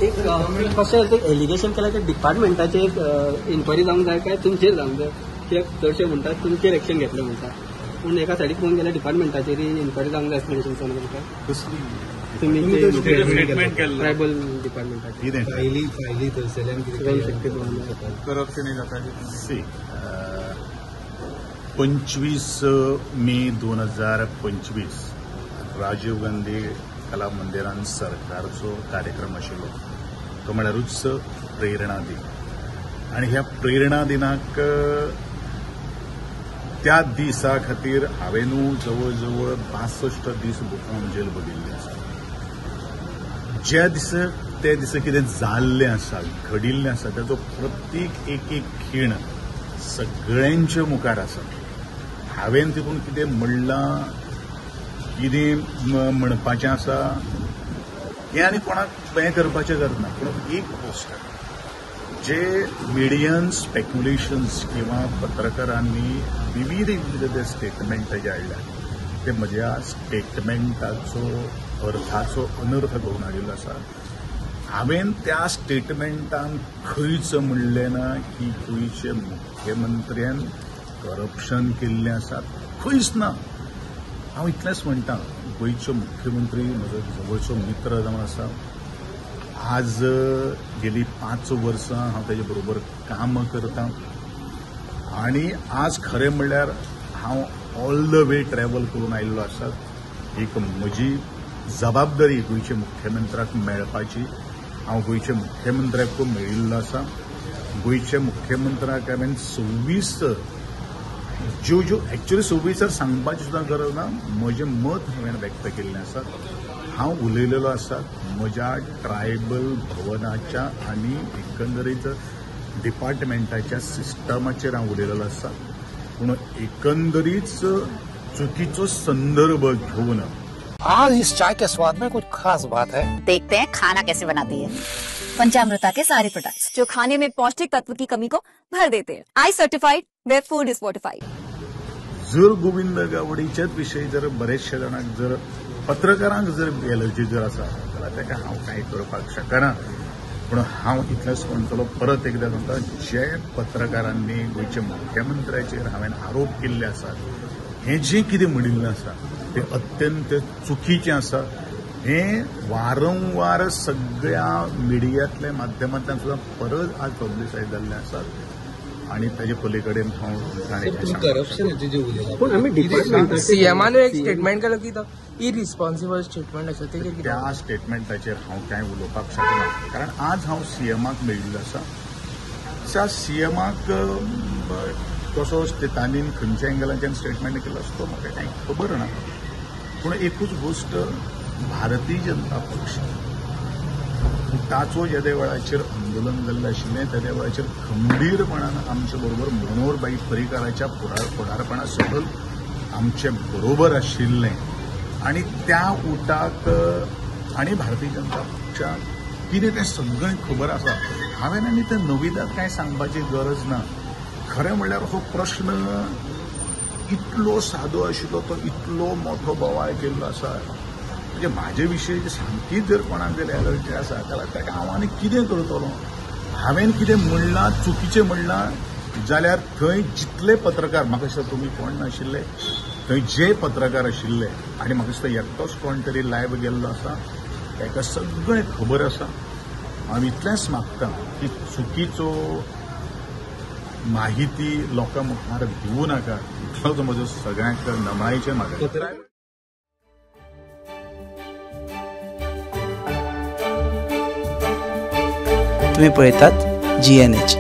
एक कशें एलिगेशन केल्यार ते डिपार्टमेंटाचे एक इन्क्वायरी जावंक जाय काय तुमचेर जावंक जाय ते चडशे म्हणटात तुमचेर एक्शन घेतलें म्हणटात पूण एका सायडीक पळोवन गेल्यार डिपार्टमेंटाचेर इन्क्वायरी जावंक जाय एक्सप्लेनेशन स्टेटमेंट केल्लो ट्रायबल डिपार्टमेंटाची फायली करप्शन जाता 25 मे 2025 राजीव गांधी कला मंदिरान सरकारचो कार्यक्रम आशिल्लो तो म्हळ्यारूच प्रेरणा दिन आनी ह्या प्रेरणा दिनाक त्या दिसा खातीर हांवेनू जवळ जवळ 62 दीस बुकां जेल बगिल्ली आसा ज्या दिसा ते दिसा कितें जाल्लें आसा घडिल्लें आसा ताचो प्रत्येक एक खीण सगळ्यांच्या मुखार आसा हांवेन तितून कितें म्हणलां कितें म्हणपाचें आसा हें आनी कोणाक हें करपाचें करना पूण एक गोश्ट जे मिडियन स्पेक्युलेशन्स किंवा पत्रकारांनी विविध स्टेटमेंट जे हाडल्यात ते म्हज्या स्टेटमेंटाचो अर्थाचो अनर्थ करून हाडिल्लो आसा हांवेन त्या स्टेटमेंटान खंयच म्हणलें ना की गोंयचे मुख्यमंत्र्यान करप्शन केल्लें आसा खंयच ना हांव इतलेंच म्हणटां गोंयचो मुख्यमंत्री म्हजो जवळचो मित्र जावन आसा आज गेली 5 वर्सां हांव ताजे बरोबर काम करतां आनी आज खरें म्हणल्यार हांव ऑल द वे ट्रॅव्हल करून आयिल्लो आसा एक म्हजी जबाबदारी गोंयच्या मुख्यमंत्र्याक मेळपाची हांव गोंयच्या मुख्यमंत्र्याक मेळिल्लो आसा गोंयच्या मुख्यमंत्र्याक हांवें 26 ज्यो एक्चुअली 26 सांगपाची सुद्दां गरज ना म्हजें मत हांवें व्यक्त केल्लें आसा हांव उलयलेलो आसा म्हज्या ट्रायबल भवनाच्या आनी एकंदरीत डिपार्टमेंटाच्या सिस्टमाचेर हांव उलयलेलो आसा पूण एकंदरीत चुकीचो संदर्भ घेवन आज इस चाय के स्वाद में कुछ खास बात है। देखते हैं खाना कैसे बनाती है। पंचामृता के सारे प्रोडक्ट्स जो खाने में पौष्टिक तत्व की कमी को भर देते हैं। I certified where food is fortified. जर गोविंद गावडेच्याच विशयी जर बरेचशे जाणांक जर पत्रकारांक जर एलर्जी जर आसा जाल्यार ताका हांव कांय करपाक शकना पूण हांव इतलेंच म्हणटलो परत एकदां सांगता जे पत्रकारांनी गोंयच्या मुख्यमंत्र्याचेर हांवें आरोप केल्ले आसात हें जें कितें म्हणिल्लें आसा तें अत्यंत चुकीचें आसा हें वारंवार सगळ्या मिडियांतल्या माध्यमांतल्यान सुद्दां परत आज पब्लिसायज जाल्लें आसा आणि ताजे पलीकडेन हांव करप्शनाचे जे उलयला पूण आमी डिपार्टमेंट सीएमान एक स्टेटमेंट केलो की तो इरिस्पॉन्सिबल स्टेटमेंट आसा ते त्या स्टेटमेंटाचेर हांव कांय उलोवपाक शकना कारण आज हांव सीएमाक मेळिल्लो आसा त्या सीएमाक कसो तांणी खंयच्या एंगलाच्यान स्टेटमेंट केलो आसा तो म्हाका कांय खबर ना पूण एकूच गोश्ट भारतीय जनता पक्ष ताचो ज्या वेळाचेर आंदोलन जाल्लें आशिल्लें त्या वेळाचेर खंबीरपणान आमचे बरोबर मनोहरभाई पर्रीकाराच्या फुडारपणा सकल आमचे बरोबर आशिल्लें आनी त्या उटाक आनी भारतीय जनता पक्षाक कितें तें सगळें खबर आसा हांवें आनी तें नविदाक कांय सांगपाची गरज ना खरें म्हणल्यार हो प्रश्न इतलो सादो आशिल्लो तो इतलो मोठो बोवाळ केल्लो आसा म्हणजे म्हाजे विशयी सामकीच जर कोणाक जर एलर्जी आसा जाल्यार ताका हांव आनी कितें करतलो हांवें कितें म्हणलां चुकीचें म्हणलां जाल्यार थंय जितले पत्रकार म्हाका दिसता तुमी कोण नाशिल्ले थंय जे पत्रकार आशिल्ले आनी म्हाका दिसता एकटोच कोण तरी लायव्ह गेल्लो आसा ताका सगळें खबर आसा हांव इतलेंच मागतां की चुकीचो माहिती लोकां मुखार दिवं नाका इतलोच म्हजो सगळ्यांक नमळायेचें मागणें तुम्ही पळयतात GNH